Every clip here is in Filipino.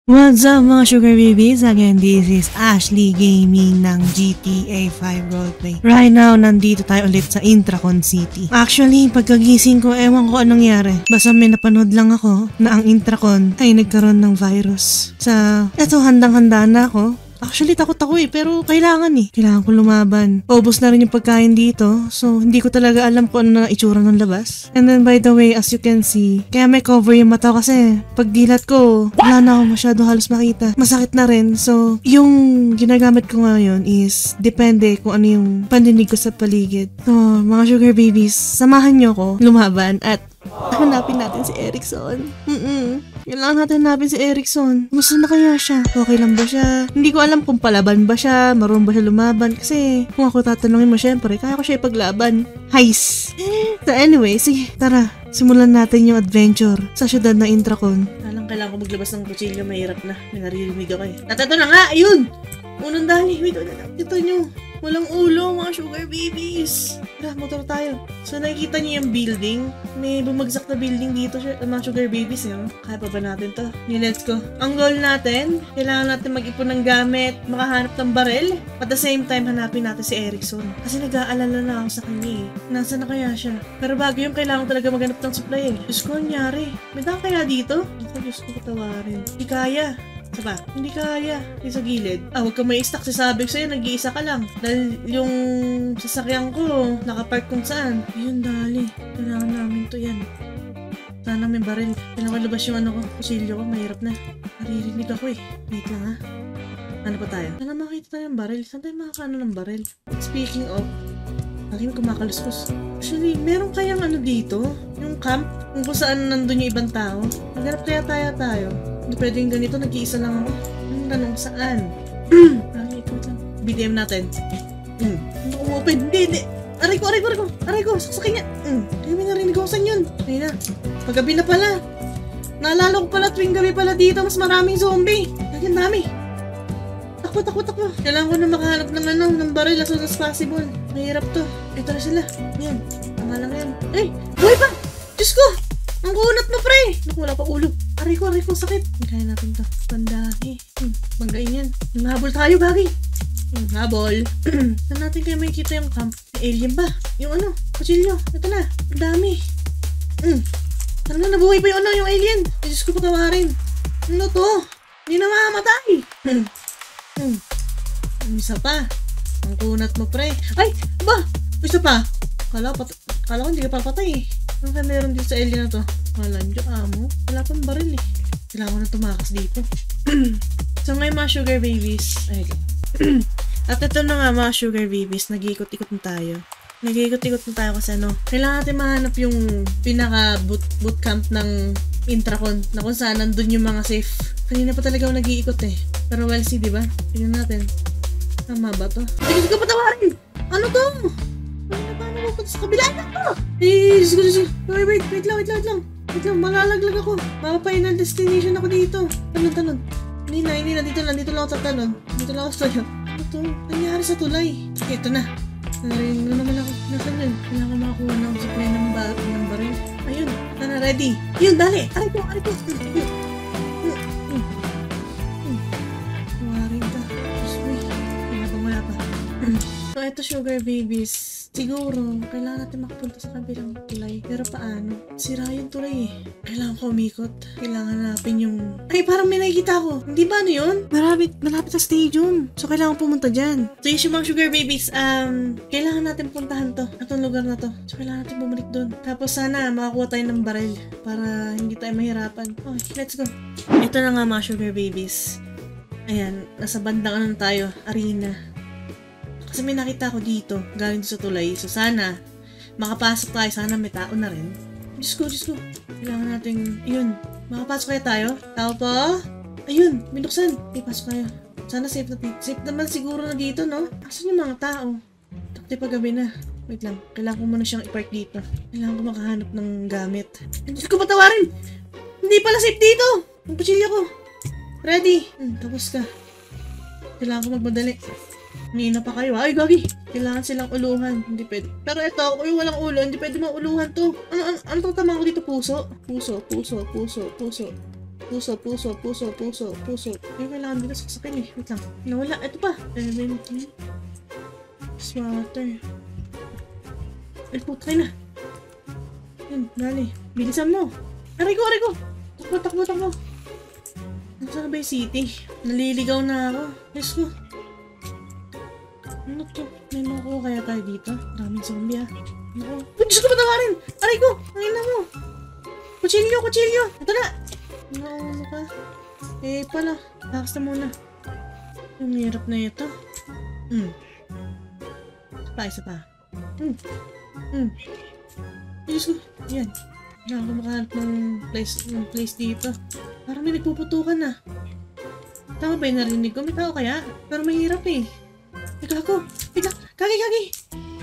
What's up mga sugar babies? Again, this is Ashley Gaming ng GTA 5 Roleplay. Right now, nandito tayo ulit sa Intracon City. Actually, pagkagising ko, ewan ko anong nangyari. Basta may napanood lang ako na ang Intracon ay nagkaroon ng virus. Eto, handang-handa na ako. Actually, takot ako pero kailangan Kailangan ko lumaban. Paubos na rin yung pagkain dito, so hindi ko talaga alam kung ano na itsura ng labas. And then by the way, as you can see, kaya may cover yung mata ko kasi pag dilat ko, wala na ako masyado halos makita. Masakit na rin, so yung ginagamit ko ngayon is depende kung ano yung pandinig ko sa paligid. So, mga sugar babies, samahan nyo ko lumaban at hanapin natin si Erickson. Kailangan natin hanapin si Erickson. Kumusta na kaya siya? Okay lang ba siya? Hindi ko alam kung palaban ba siya, marunong ba siya lumaban. Kasi kung ako tatanungin mo, syempre, kaya ko siya ipaglaban. Heis! So anyway, sige, tara. Simulan natin yung adventure sa syudad ng Intracon. Kailangan ko maglabas ng kutsilyo, mahirap na. May naririnig ako Natato na nga! Ayun! Unang dali. Wait, ito nyo. Walang ulo, mga sugar babies. Tara, motor tayo. So, nakikita niyo yung building. May bumagsak na building dito, mga sugar babies. Kaya pa ba natin to? Let's go. Ang goal natin, kailangan natin mag-ipon ng gamit, makahanap ng barel. At the same time, hanapin natin si Erickson. Kasi nag-aalala na ako sa kanya Nasaan na kaya siya? Pero bago yung kailangan talaga maghanap ng supply Diyos ko, nangyari. May daan kaya dito? Diyos ko, katawarin. Hindi kaya. Saba? Hindi kaya. Yung sa gilid. Huwag ka may stock. Sasabi ko sa'yo, nag-iisa ka lang. Dahil yung sasakyan ko, nakapark kung saan. Ayun, dali. Kailangan namin to yan. Sana may baril. Kailangan labas yung kusilyo ko. Mahirap na. Naririnig ako Wait lang Ano pa tayo? Sana makita tayo ng baril. Saan tayo makakaano ng baril? Speaking of, lagi kumakaluskos. Actually, meron kayang dito? Yung camp? Kung saan nandun yung ibang tao? Maghanap kaya tayo. Hindi pwedeng ganito, nag-iisa lang ako. Anong tanong, saan? Ito lang. BDM natin. Hindi ko open. Hindi. Aray ko. Sasakay niya. Kaya may narinig ako saan yun. Ayun na. Paggabi na pala. Naalala ko pala, tuwing gabi pala dito, mas maraming zombie. Lagyan dami. Takbo. Kailangan ko na makahanap ng baril as soon as possible. Mahirap to. Ito na sila. Yan. Tama lang yan. Buhay pa! Diyos ko! Ang kunat mo, pre! Naku, wala pa ulo. Aray ko, sakit. Kaya natin to. Banda, banggain yan. Habol tayo, bagay. Habol. Saan natin kaya may kita yung camp? May alien ba? Yung kutsilyo. Ito na. Ang dami. Tara na, nabuhay pa yung alien. Diyos ko, patawarin. Ano to? Hindi na mamamatay. Isa pa. Ang kunat mo, pre. Ay! Ba? Isa pa. Kala ko hindi ka papatay Ano kaya meron dito sa alien na to? Malandyo amo. Wala pang baril Kailangan ko na tumakas dito. So ngayon mga sugar babies. At ito na nga mga sugar babies. Nag-iikot-ikot na tayo. Kasi kailangan natin mahanap yung pinaka bootcamp ng Intracon na kung saan nandun yung mga safe. Kanina pa talaga ako nag-iikot Pero well see, diba? Tingnan natin. Tama ba to? Ay, hindi ko patawarin! Ano to? Paano mo punta sa kabila na to? Diyos ko. Wait lang. Malalaglag ako. Mapa-final destination ako dito. Talon. Hindi na. Dito lang ako sa talon. Dito lang ako sa talon. Ano to? Nangyari sa tulay. Ito na. Narinig na naman ako. Nasaan yun? Kailangan ko makakuha ng supply ng baril. Ayun. Ready. Yun, dali. Aray ko. Waring ka. Wala pa. So, ito sugar babies. Siguro, kailangan natin makapunta sa kabilang tulay. Pero paano? Sira yung tulay Kailangan ko umikot. Kailangan hanapin yung... Ay, parang may nakikita ko. Hindi ba yun? Malapit sa stadium. So, kailangan pumunta dyan. So, yung mga sugar babies, kailangan natin puntahan to. Itong lugar na to. So, kailangan natin bumalik doon. Tapos sana, makakuha tayo ng baril para hindi tayo mahirapan. Okay, let's go. Ito na nga mga sugar babies. Ayan, nasa bandang tayo. Arena. Kasi may nakita ko dito, galing sa tulay. So sana, makapasok tayo. Sana may tao na rin. Diyos ko. Kailangan natin, yun. Makapasok kaya tayo? Tao po? Ayun, binuksan. Pasok tayo. Sana safe naman siguro na dito, no? Asan yung mga tao? Takti pa gabi na. Wait lang, kailangan ko muna siyang i-park dito. Kailangan ko makahanap ng gamit. Diyos ko, patawarin! Hindi pala safe dito! Ang pachilya ko. Ready? Tapos ka. Kailangan ko magmadali. Nina pa kayo. Ay, gagi. Kailangan silang uluhan. Hindi pwede. Pero ito, kung yung walang ulo, hindi pwede mauluhan to. Ano tamang ko dito? Puso? Puso. Puso. Yung kailangan dito sasakin eh. Wait lang. Nawala. Ito pa. 70. Swatter. Ay, putay na. Yan, dali. Bilisan mo. Aray ko. Takbo. Nasaan na ba yung city? Naliligaw na ako. Yes ko. Ano to? May makuha kaya tayo dito? Daming zombie ah. Ano? Diyos ko patawarin! Aray ko! Ang ina mo! Kutsilyo! Ito na! Ano ka? Eh pala. Lakas na muna. Ang hirap na ito. Isa pa. Diyos ko. Yan. Kailangan ko makahanap ng place dito. Parang may nagpuputukan na. Tama ba yung narinig ko? May tao kaya? Pero mahirap eh. Ikaw ako. Kagi.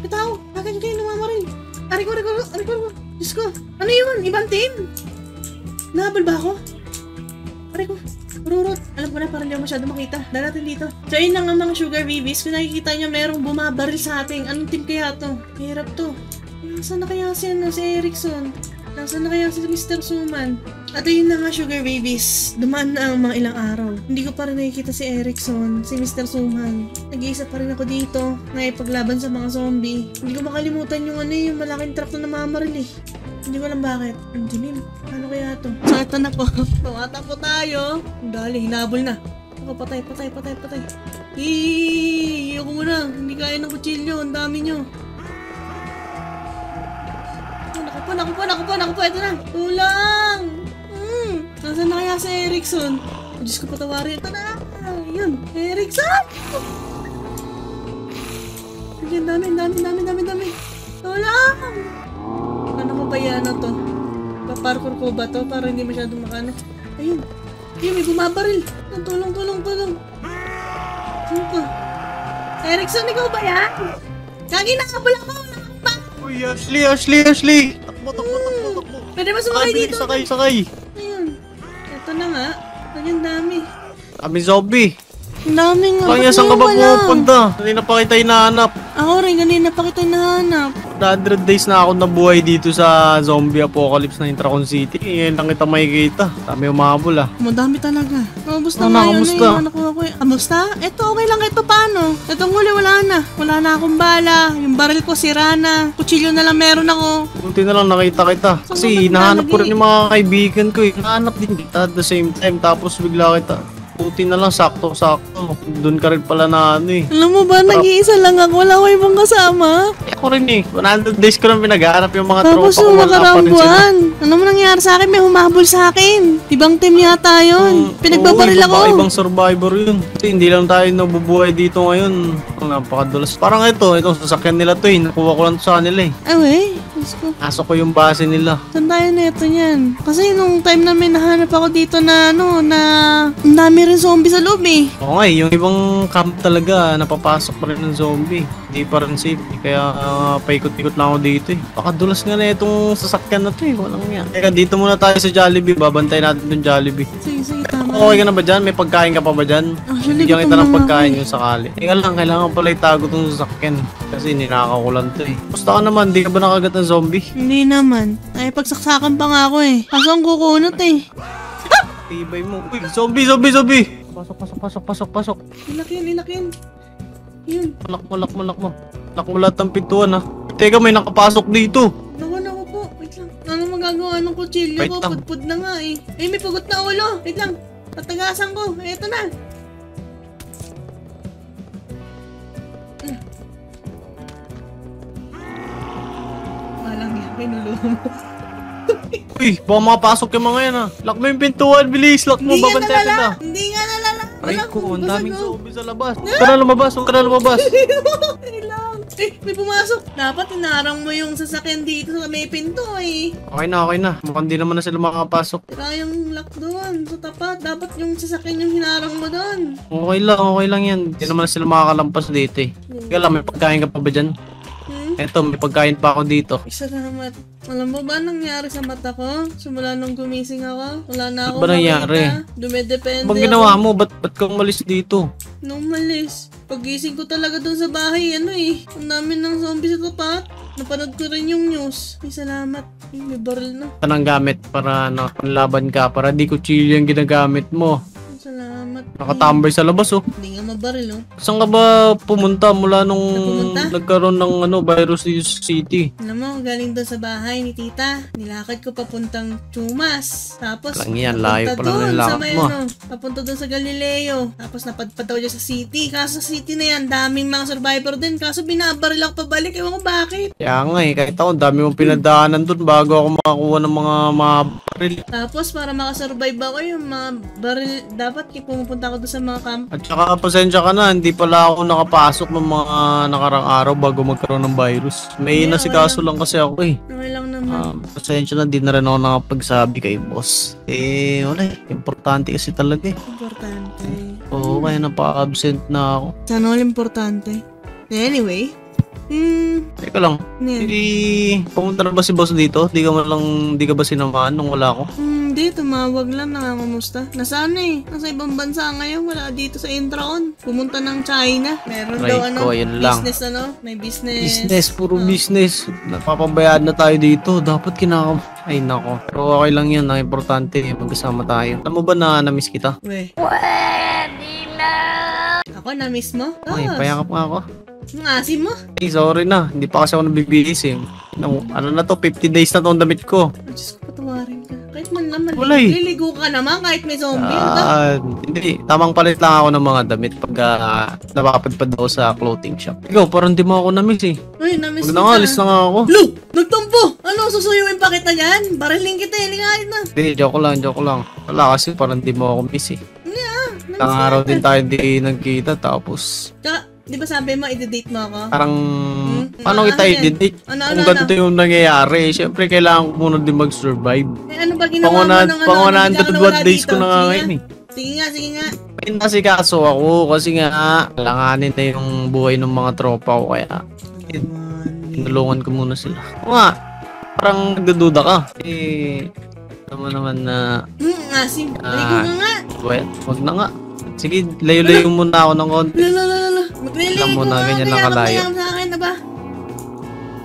May tao. Kagi kayo namamarin. Ari ko. Diyos ko. Ano yun? Ibang team? Nahabol ba ako? Ari ko. Rurot. Alam ko na parang hindi ako masyado makita. Dahil natin dito. So yun lang ang mga sugar babies. Kung nakikita nyo merong bumabaril sa ating. Anong team kaya to? Mahirap to. Nasaan na kaya si Erickson? Nasaan na kaya si Mr. Suman? At ayun na nga sugar babies. Dumaan na ang mga ilang araw. Hindi ko pa rin nakikita si Erickson, si Mr. Suman. Nag-iisa pa rin ako dito. Nakipaglaban sa mga zombie. Hindi ko makalimutan yung yung malaking truck na namamaril eh. Hindi ko alam bakit. Ang dilim. Ano kaya to? So ito na po. Tumatakbo tayo. Dali, hinabol na. Ako, patay. Ako muna. Hindi kaya ng kutsilyo. Ang dami nyo. Naku po, ito na. Tulang! Nasaan na kaya si Erickson? Diyos ko patawarin. Ito na! Yun, Erickson! Ang dami. Tulang! Ano ko ba yan to? Paparkour ko ba to? Para hindi masyadong makano. Ayun, may bumabaril. Tulong. Saan ko? Erickson, ikaw ba yan? Kagi nakabula ko! Uy, Ashley! Takbo. Pwede ba sumakay dito? Sakay. Ayun. Ito na nga. Ang dami. Kami zombie. Ang dami nga. Kaya saan ka ba pupunta? Kanina pa kita hinahanap. Ako rin, kanina pa kita hinahanap. 100 days na ako nabuhay dito sa zombie apocalypse ng Intracon City. Yan lang kita makikita. Dami umabol ah. Madami talaga. Kamusta Ano, nga yun? kamusta? Nakuha ko yun. Kamusta? Ito, okay lang. Ito paano? Itong huli, wala na. Wala na akong bala. Yung baril ko, sira na. Kutsilyo na lang meron ako. Buti na lang nakita kita. Kasi hinahanap ko rin yung mga kaibigan ko eh. Hinahanap din kita at the same time. Tapos bigla kita. Buti na lang, sakto. Doon ka rin pala na eh. Alam mo ba, nag-iisa lang ako. Wala ko ibang kasama. Ako rin eh. 100 days ko lang pinag-aarap yung mga Tapos tropa ko. Wala pa rin sila. makarambuan. Ano mo nangyari sa akin? May humabol sa akin. Ibang team yata yun. Pinagbabaril ako. Ibang survivor yun. Kasi hindi lang tayo nabubuhay dito ngayon. Ang napakadulas. Parang itong sasakyan nila to eh. Nakuha ko lang to sa kanila eh. Ay, wey. Nasok ko yung base nila. Saan tayo neto niyan? Kasi nung time na may nahanap ako dito na ang dami rin zombie sa loob eh. Oo nga yung ibang camp talaga napapasok pa rin ng zombie. Hindi pa rin safe. Kaya paikot-ikot lang ako dito eh. Baka dulas nga na itong sasakyan na to eh. Walang yan. Teka, dito muna tayo sa Jollibee. Babantay natin itong Jollibee. Sige, tama. Okay ka na ba dyan? May pagkain ka pa ba dyan? Actually, Bigyan kita gutom ng na pagkain ako yung sakali. Teka lang, kailangan pala itago itong sasakyan. Kasi ninakakulan to eh. Basta ka naman, di ka ba nakagat ng zombie? Hindi naman. Ay, pagsaksakan pa nga ako eh. Kaso ang kukunot eh. Tibay mo. Uy, zombie! Pasok. Ilakin. Yun. Lock mo. Lock mo lahat ng pintuan ha. Teka, may nakapasok dito. Naku po. Wait lang. Ano magagawa ng kutsilyo Wait ko? lang. Pudpud na nga eh. Ay, may pugot na ulo. Wait lang. Tatagasan ko. Eto na. Walang yan. Pinuluhan mo. Uy, baka makapasok yung mga yan ha. Lock mo yung pintuan, bilis. Lock mo, babantayan kita. Hindi nga nalala. Ay ko, ang daming Basag, oh. zombie sa labas. Huwag ka na lumabas. Kailang. May pumasok. Dapat inarang mo yung sasakyan dito sa may pinto eh. Okay na. Mukhang di naman na sila makakapasok. Sira yung lock doon sa tapat. Dapat yung sasakyan yung hinarang mo doon. Okay lang yan. Di naman na sila makakalampas dito eh. Kaya lang, may pagkain ka pa ba dyan? Eto, may pagkain pa ako dito. Salamat. Alam mo ba nangyari sa mata ko? Simula nung gumising ako, wala na ako Ano ba nangyari? Dumedepende Bang ginawa mo? Ba't ka umalis dito? Nung malis. Pagising ko talaga doon sa bahay, ang dami ng zombie sa tapat. napanood ko rin yung news. Ay, salamat. Ay, may baril na. Tanang gamit para panlaban ka, para di kutsilyo yung ginagamit mo. Salamat. Nakatambay sa labas oh. Hindi nga mabaril, oh. Saan ka ba pumunta mula nung Pumunta? nagkaroon ng virus dito sa city? Alam mo, galing doon sa bahay ni tita. Nilakad ko papuntang Chumas. Tapos, Lang yan, layo papunta pala ng doon sa lakad may mo. papunta doon sa Galileo. Tapos napadpad daw dyan sa city. Kaso sa city na yan, daming mga survivor din. Kaso binabaril ako pabalik. Ewan ko bakit. Kaya nga kahit ako, dami mong pinadaanan dun bago ako makakuha ng mga baril. Tapos, para makasurvive ako, yung mga baril, dapat pumupunta ako doon sa mga camp. At saka pasensya ka na, hindi pala ako nakapasok ng mga nakarang araw bago magkaroon ng virus. May Hindi, nasikaso lang kasi ako eh. Okay lang naman. Pasensya na, di na rin ako nakapagsabi kay boss. Wala eh. Importante kasi talaga eh. Importante. Oo, kaya napaka-absent na ako. Sana all importante. Anyway. Teka lang, pumunta na ba si boss dito? Di ka ba sinamahan nung wala ako? Hindi, tumawag lang, nangangamusta. Nasaan eh? Nasa ibang bansa ngayon, wala dito sa Intraon. Pumunta ng China. Meron Right daw ko, yun lang. business may business. Business, puro business. Napapabayad na tayo dito. Dapat Ay nako. Pero okay lang yun. Ang importante, magkasama tayo. Alam mo ba na na-miss kita? Pwede na! Ako, na-miss mo? Ay, payakap nga ako. Ang asim mo? Hey, sorry na. Hindi pa kasi ako nabibihis eh. Ano na to? 50 days na to ang damit ko. Oh, Diyos ko, patawarin ka. Kahit man naman, Wala eh. liligo ka naman kahit may zombie. Hindi. Tamang palit lang ako ng mga damit pag napapadpad ako sa clothing shop. Ikaw, parang di mo ako na-miss eh. Uy, na-miss Huwag kita. na nga, alis na nga ako. Lo! Nagtampo! Ano, susuyuin pa kita dyan? Bariling kita eh, kahit na. Hindi, joke lang. Wala kasi parang di mo ako miss eh. Hindi ah. Ilang araw din tayo hindi nagkita tapos Di ba sabi mo, i-date mo ako? parang paano kita Ano yan? i-date? Ano? Kung ganito yung nangyayari, syempre kailangan ko muna din mag-survive. Eh, ano ba ginawa mo nung Pangunahan bigla ka to nawala days dito? ko na nga Sige ngayon eh. Sige nga. May nasikaso ako kasi nga langanin na yung buhay ng mga tropa ko kaya tinulungan ko muna sila. O nga, parang nagdududa ka. Alam mo naman na Asim. Ligo ka nga. wag na nga. Sige, layo-layo muna ako ng konti. Lala. Magliligo Alam mo na, ka. ganyan Kaya nakalayo. magmayam sa akin na ba?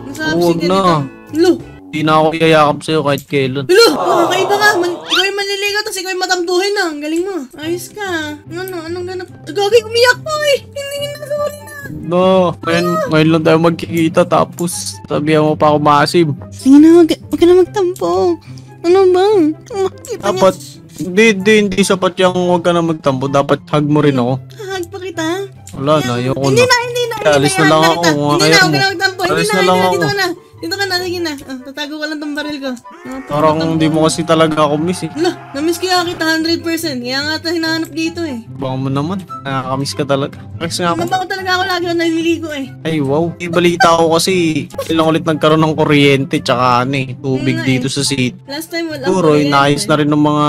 Masabi Huwag sige na. dito. Lo! Hindi na ako iyayakap sa'yo kahit kailan. Lo! Kakaiba ka. Ikaw yung manliligo tapos ikaw yung matambuhin na. Ang galing mo. Ayos ka. Anong ganap? Gagay, umiyak ko eh. Hindi na, sorry na. No, ngayon lang tayo magkikita tapos sabihan mo pa ako maasim. Sige na, wag ka na magtampo. Ano ba? Makikita niya. Dapat, hindi sapat yung huwag ka na magtampo. Dapat hug mo rin ako. Hahag pa kita. Wala na, ayoko Hindi na. na. Alis na lang ako. Hindi na, Ayaw huwag mo. ka na magtampo. Alis Hindi na na, lang dito ako. ka na. Dito ka na, sige na. Tatago ko lang tong baril ko. Parang hindi mo kasi talaga ako miss eh. Hala, namiss kaya kita 100%. Kaya nga ito hinahanap dito eh. Baka mo naman, nakakamiss ka talaga. Kasi nga ako. Mabango talaga ako lagi ako naliligo eh. Ay wow, ibalita ko kasi ilang ulit nagkaroon ng kuryente tsaka tubig nga dito sa city. Last time wala Siguro, inayos na rin ng mga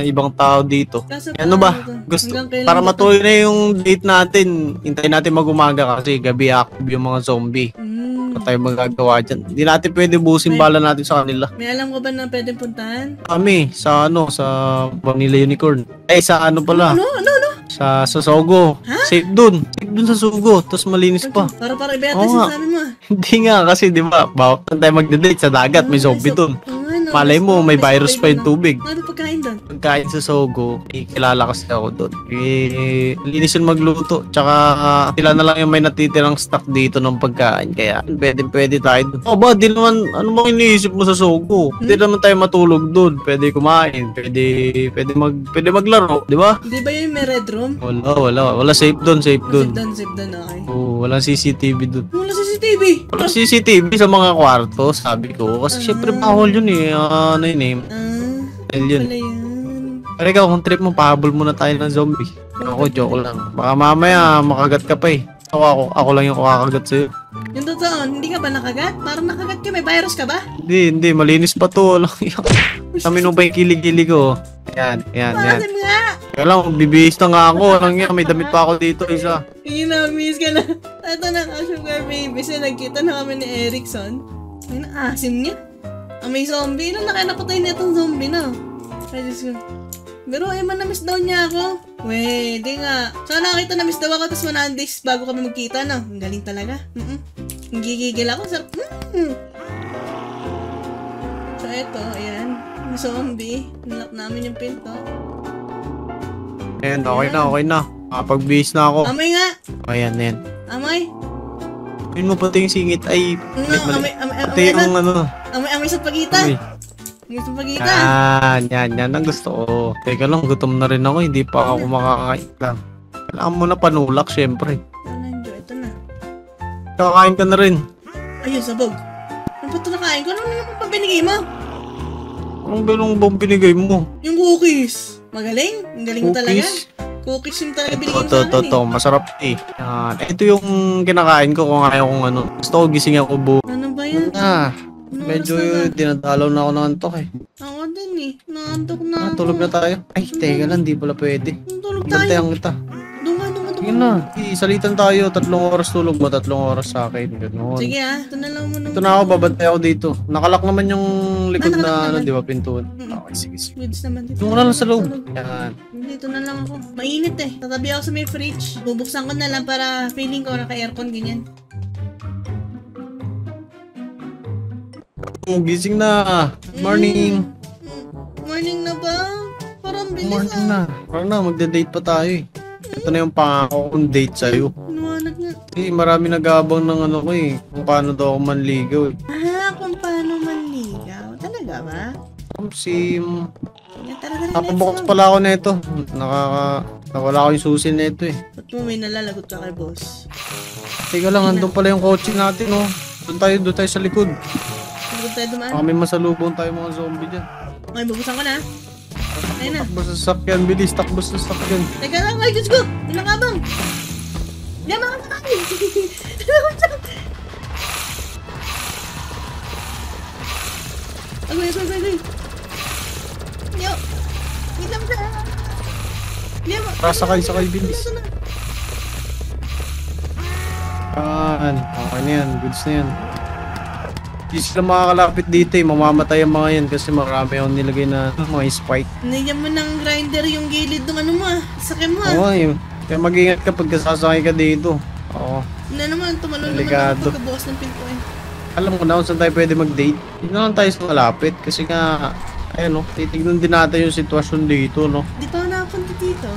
ibang tao dito. Kaso Ano ba? paano to? Gusto, Hanggang kailan para ba to? matuloy na yung date natin, hintayin natin mag-umaga kasi gabi active yung mga zombie. Ano tayo magagawa dyan? Hindi natin pwede busin bala natin sa kanila. May alam ko ba na pwedeng puntahan? Kami, sa Vanilla Unicorn. Sa pala? Ano? Sa Sogo. Safe dun sa Sogo. Tapos malinis pa. Para ibeta Oo nga. sinasabi mo ah. Hindi nga kasi di ba, bawat tayo magde-date sa dagat, may zombie dun. Ano, Malay mo, may virus pa yung tubig. Ano pagkain doon? Pagkain sa Sogo, kilala kasi ako doon. Linis yung magluto. Tsaka sila na lang yung may natitirang stock dito ng pagkain. Kaya pwede tayo doon. ba, di naman, ano bang iniisip mo sa Sogo? Hindi naman tayo matulog doon. Pwede kumain. Pwede maglaro. Di ba? Di ba yung may red room? Wala. Safe doon. Safe doon, okay. Oo, walang CCTV doon. Wala CCTV. Walang CCTV sa mga kwarto, sabi ko. Kasi syempre bawal yun eh. Ano yun eh. Dahil yun. Wala yan. Pero ikaw, kung trip mo, pahabol muna tayo ng zombie. Ako, joke lang. Baka mamaya, makagat ka pa eh. Ako lang yung kakagat sa'yo. Yung totoo, hindi ka ba nakagat? Parang nakagat ka, may virus ka ba? Hindi, malinis pa to. Kami nung ba yung kilig-kilig ko? Yan. Maasim nga! Kaya lang, bibihis na nga ako. May damit pa ako dito, isa. Hindi na, miss ka na. Ito na, sugar baby. So, nagkita na kami ni Erickson. Ay, naasim niya. May zombie. Ilan na kaya napatay niya itong zombie na? Ay, Diyos ko. Pero man na-miss daw niya ako. Di nga. Sana nakita na-miss daw ako tapos 100 days bago kami magkita, no? Ang galing talaga. Gigigil ako. So, eto, ayan. Yung zombie. Nilak namin yung pinto. Ayan, okay na. Kapag-bihis na ako. Amoy nga! Ayan. Amoy! Yun mo pati yung singit. Ay, mali. Pati yung ano. Amoy sa pagitan! Amoy. Amoy sa pagitan! Yan ang gusto ko. Teka lang, gutom na rin ako. Hindi pa ako makakain lang. Kailangan mo na panulak, syempre. Nandiyo, ito na. Kakain ka na rin. Ayun, sabog. Ano ba ito nakain ko? Ano naman pa binigay mo? Anong belong bang binigay mo? Yung cookies. Magaling? Ang galing mo talaga. Cookies? Cookies yung talaga binigay mo sa akin Ito. Masarap eh. Yan. Ito yung kinakain ko kung ayaw kong ano. Gusto ko gising ako buo. Ano ba yan? Ano Medyo oras na ba? dinadalaw na ako ng antok eh. Ako din eh. Naantok na ako. Tulog na tayo. Ay, teka lang. Di pala pwede. Tulog tayo. Bantayan kita. Dunga. Sige na. Salitan tayo. 3 oras tulog mo. 3 oras sa akin. Ganun. Sige ito na lang muna. Ito na ako. Babantay ako dito. Nakalak naman yung likod nakalak na ano, naman. di ba, pintuan. Mm. Okay, sige. Goods naman dito. Doon ka na lang sa loob. Yan. Dito na lang ako. Mainit eh. Tatabi ako sa may fridge. Bubuksan ko na lang para feeling ko naka-aircon ganyan. Gising na. Morning. Morning na ba? Parang bilis Morning na. Parang na, magde-date pa tayo eh. Ito na yung pangako kong date sa'yo. Luwanag na. Eh, marami nag-aabang ng ano ko eh. Kung paano daw ako manligaw eh. Kung paano manligaw? Talaga ba? Sim. Tara, Napabukas pala ako nito. Nawala ko yung susi nito eh. Ba't mo may nalalagot ka kay boss? Teka lang, andun pala yung kotse natin oh. Doon tayo sa likod. Bago tayo dumaan? Baka may masalubong tayo mga zombie dyan. Okay, bubuksan ko na. Ayun na. Takbo sa sasakyan, bilis, takbo sa sasakyan. Teka lang, ay Diyos ko! Pinakabang! Hindi ako makakakain! Agoy! Yo! Wait lang siya! Tara, sakay, bilis. Okay na yan, goods na yan. Hindi sila makakalapit dito eh, mamamatay ang mga yan kasi marami akong nilagay na mga spike. Nandiyan mo ng grinder yung gilid ng ano mo ah. Sakyan mo ah. Oo eh, kaya mag-ingat ka pag sasakay ka dito. Oo. Hindi naman, tumalon naman Delikado. ako pagkabukas ng pinto eh. Alam ko na kung saan tayo pwede mag-date. Hindi na lang tayo sa malapit kasi nga, ayun no, titignan din natin yung sitwasyon dito no. Di pa ako nakapunta dito.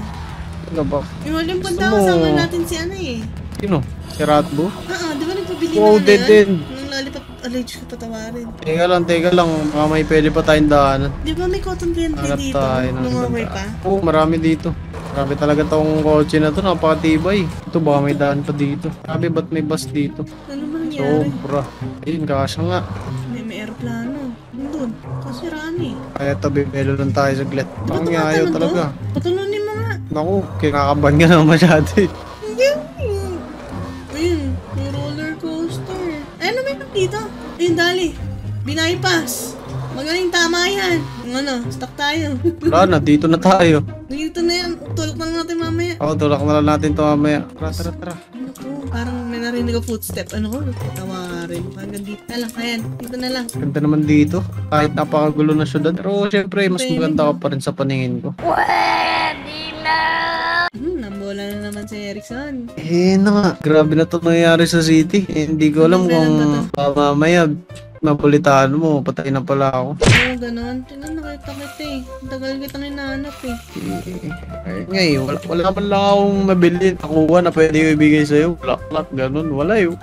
Ano ba? Yung huling punta Gusto mo- kasama natin si ano eh. Sino? Si Ratbo? Di ba nagpabili Wow, na dead end. Nung lollipop, allergic ko patawarin. Teka lang, baka may pwede pa tayong daanan. Di ba may cotton candy Hanap dito? tayo ng Nung okay ganda. pa? Oo, marami dito. Grabe talaga tong kotse na to, napakatibay. Ito baka may daan pa dito. Grabe, ba't may bus dito? Ano ba nangyari? Sobra. Ayun, kasya nga. May aeroplano. Nandun. Kasiraan eh. Kaya tabi, belo lang tayo saglit. Di ba Parang nga ayaw tumatalon talaga. to? Patulonin mo nga. Naku, kinakabahan ka naman masyado eh. Hindi. Ayun, may roller coaster. Ay, ano may dito? Ayun, dali. Bypass. Magaling tama yan. Yung ano, stuck tayo. Wala na, dito na tayo. Dito na yan. Tulok na lang natin mamaya. Oo, tulak na lang natin to mamaya. Tara. Ano to? Parang may narinig ko footstep. Ano ko? Tawarin. Hanggang dito na lang. Ayan, dito na lang. Ganda naman dito. Kahit napakagulo na syudad. Pero syempre, mas maganda ka pa rin sa paningin ko. Nambola na naman si Erickson. Eh na nga, grabe na to nangyayari sa city. Eh, hindi ko alam kung mamaya mapulitaan mo, patay na pala ako. Oo, ganon. Tingnan, nakita kita eh. Ang tagal kitang hinahanap eh. Ngayon, wala man lang akong mabili. Nakuha na pwede yung ibigay sa'yo. Plak, ganun. Wala yun.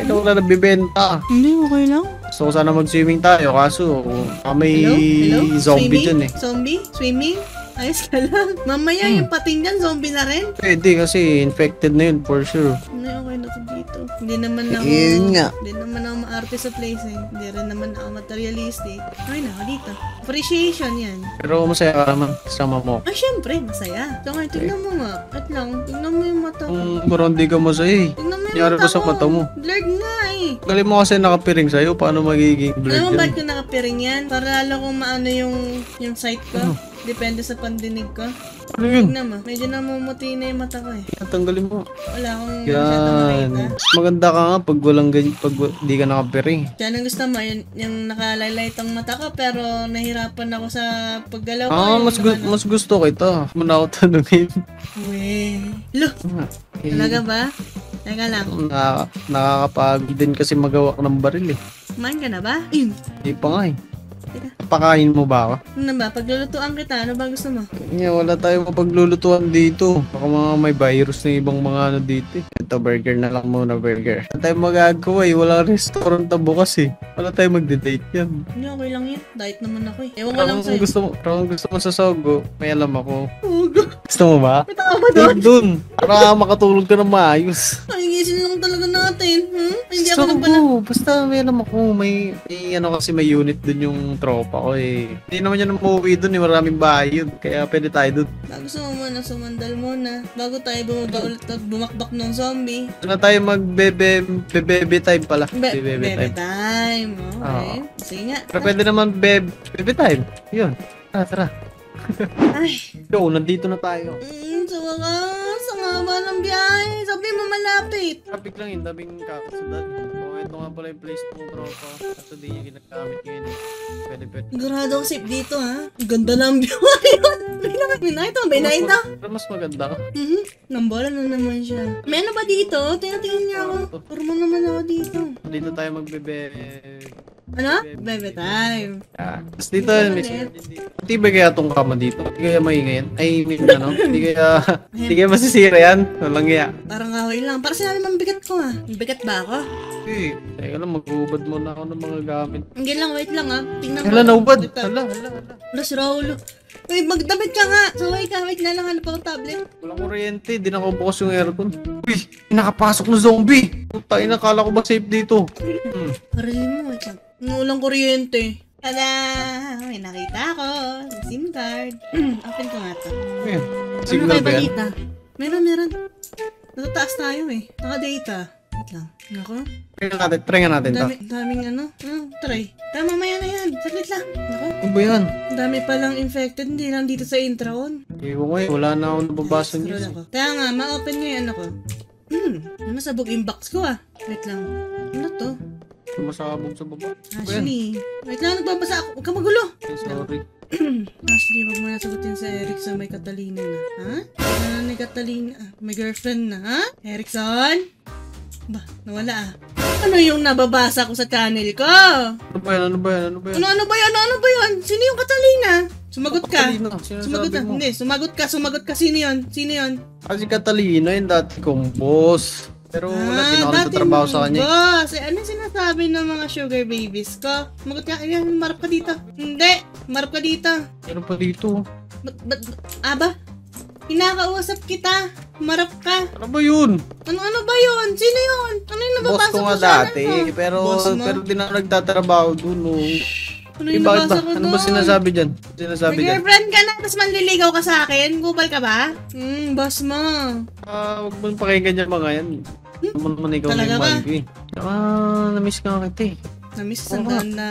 Wala nabibenta. Hindi, okay lang. Gusto ko sana mag-swimming tayo, kaso may Hello? zombie Swimming? dyan eh. Zombie? Swimming? Ayos ka lang. Mamaya yung pating dyan, zombie na rin. Pwede kasi infected na yun for sure. Hindi, okay na to dito. Hindi naman ako... Yun nga. Hindi naman ako maarte sa place eh. Hindi rin naman ako materialistic. Okay na ako dito. Appreciation yan. Pero masaya ka naman kasama mo. Ah, syempre, masaya. So ngayon, tignan mo nga. At lang, tignan mo yung mata ko. Parang hindi ka masaya eh. Tignan mo yung Nangyari mata ba sa ko. mata mo? Blurred nga eh. Galing mo kasi nakapiring sa'yo, paano magiging Alam blurred mo yan? ba't ko nakapiring yan? Para lalo kong maano yung sight ko. Depende sa pandinig ko. Ano yun? Tignan mo, medyo namumuti na yung mata ko eh. Tanggalin mo. Wala akong masyadong Yan. makita. Mas maganda ka nga pag walang ganyan, pag di ka nakapiring. Diyan ang gusto mo, yung nakalight ang mata ko pero nahirapan ako sa paggalaw ko. Ah, yung mas gusto kita. Muna ako tanungin. Weh. Lo, talaga ba? Teka lang. Nakakapagod din kasi magawa ng baril eh. Kumain ka na ba? Hindi pa nga eh. Teka. Pakain mo ba ako? Ano ba? Paglulutuan kita, ano ba gusto mo? Wala tayong mapaglulutuan dito. Baka mga may virus na ibang mga ano dito eh. Ito, burger na lang muna, burger. Wala tayong magagawa eh. Walang restaurant na bukas eh. Wala tayong magde-date yan. Hindi, okay lang yun. Diet naman ako eh. Ewan ko lang sa'yo. Pero kung gusto mo sa Sogo, may alam ako. Sogo? Gusto mo ba? May tao ba doon? Doon. Para makatulog ka ng maayos. Pahingisin lang talaga natin. Hindi ako nagpala. Basta may alam ako. May ano kasi may unit dun yung tropa ko eh. Hindi naman yan umuwi dun eh. Maraming bahay yun. Kaya pwede tayo dun. Gusto mo muna sumandal muna. Bago tayo bumaba ulit at bumakbak ng zombie. Ano tayo bebe time pala. Bebe time. Okay. Sige nga. Pero pwede naman bebe time. Yun. Tara. Ay. Yo, nandito na tayo. Sa wakas. Ang haba ng biyahe. Sabi mo malapit. Traffic lang yun. Daming kakasundan. Ito nga pala yung place ng tropa. Kaso di niya ginagamit ngayon eh. Pwede. Sigurado ako safe dito ha. Ang ganda ng biyahe. May nakita. Pero mas maganda ka. Nambola na naman siya. May ano ba dito? Tingnan niya ako. Turmo naman ako dito. Dito tayo magbebe. Ano? Bebe time. Tapos dito, hindi ba kaya itong kama dito? Hindi kaya maingay yan? Ay, ano? Hindi kaya masisira yan? Walang iya. Parang kahoy lang. Para sinabi mong bigat ko ha. Bigat ba ako? Eh, teka lang, mag-uubad muna ako ng mga gamit. Hindi lang, wait lang ha. Tingnan ko. Hala, naubad. Hala. Wala si Raulo. Uy, magdamit ka nga. Saway ka, wait na lang. Hanap ako tablet. Walang kuryente, di nakabukas yung aircon. Uy, nakapasok na zombie. Puta, nakala ko ba safe dito? Parali mo, wait lang. Walang kuryente. Tada! May nakita ako. SIM card. Open ko nga to. Ayan, Ano signal may ba yan? balita? Meron. Natataas tayo eh. Naka-data. Wait lang. Ako? Try nga natin to. Daming ano? Try. Tama, mamaya na yan. Saglit lang. Ako? Ano ba yan? Dami palang infected. Hindi lang dito sa intraon. Ewan ko eh, wala na akong nababasa Scroll niyo. ako. Kaya nga, ma-open nga yung ano ko. Masabog yung box ko ah. Wait lang. Ano to? Sumasabog sa baba. Ashley. Wait lang, nagbabasa ako. Huwag ka magulo. Sorry. Ashley, wag mo na sagutin sa Erickson. May Catalina na. Ha? Ano ni Catalina? May girlfriend na, ha? Erickson? Ba, nawala ah. Ano yung nababasa ko sa channel ko? Ano ba yan? Ano ba yan? Sino yung Catalina? Sumagot ka. Catalina, Sumagot ka. sinasabi mo. Hindi, sumagot ka. Sino yun? Kasi Catalina yung dati kong boss. Pero wala din ako dati nagtatrabaho mong sa kanya. boss. Ano sinasabi ng mga sugar babies ko? Sumagot ka. Ayan, marap ka dito. Hindi, marap ka dito. Ano pa dito? Aba? Pinakausap kita. Marap ka. Ano ba yun? Ano ba yun? Sino yun? Ano yung Boss nababasa ko nga sa channel dati. mo? Pero Boss mo? di na ako nagtatrabaho dun. Oh. Ano yung Bakit nabasa ba? ko Ano doon? ba sinasabi dyan? May girlfriend ka na, tapos manliligaw ka sa akin? Kupal ka ba? Boss mo. Huwag mo pakinggan yung mga yan. Naman ikaw na Talaga yung ba? mahal ko eh. Namiss ka nga kita eh. Namiss sa sandaan na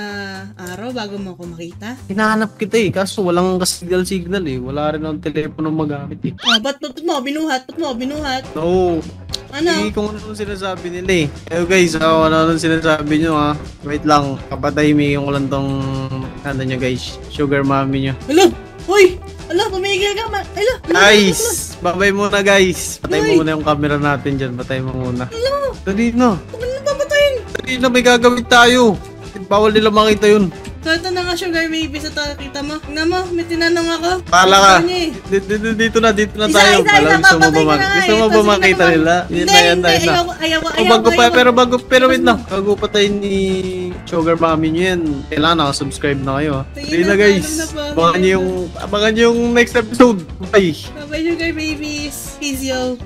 araw bago mo ako makita. Hinahanap kita eh. Kaso walang signal eh. Wala rin akong telepono magamit eh. Ba't mo binuhat? No. Ano? Hindi kung ano sinasabi nila eh. Guys, ano sinasabi nyo ha. Wait lang, kapatahimikin ko lang tong ano nyo guys, sugar mommy nyo. Hala! Hoy! Hala, pumigil ka! Hala! Guys! Babay muna guys! Patay Hoy! mo muna yung camera natin dyan. Patay mo muna. Hala! Dali na! Huwag na papatayin! Dali na, may gagawin tayo! Bawal nila makita yun. So ito na nga sugar baby sa kita mo. Tingnan mo, may tinanong ako. Paala ka! Ano eh? Dito na Isa, tayo. Alam, gusto mo papatay ba ka na nga gusto eh. mo ba Tapos makita naman- nila? Yun na yan, Hindi, tayo na. Pero wait lang. Bago pa tayo ni Sugar Mommy nyo yan, kailangan nakasubscribe na kayo. Tingin Hindi na, na guys. alam na po. Abangan nyo yung next episode. Bye! Bye-bye sugar babies. Peace yo.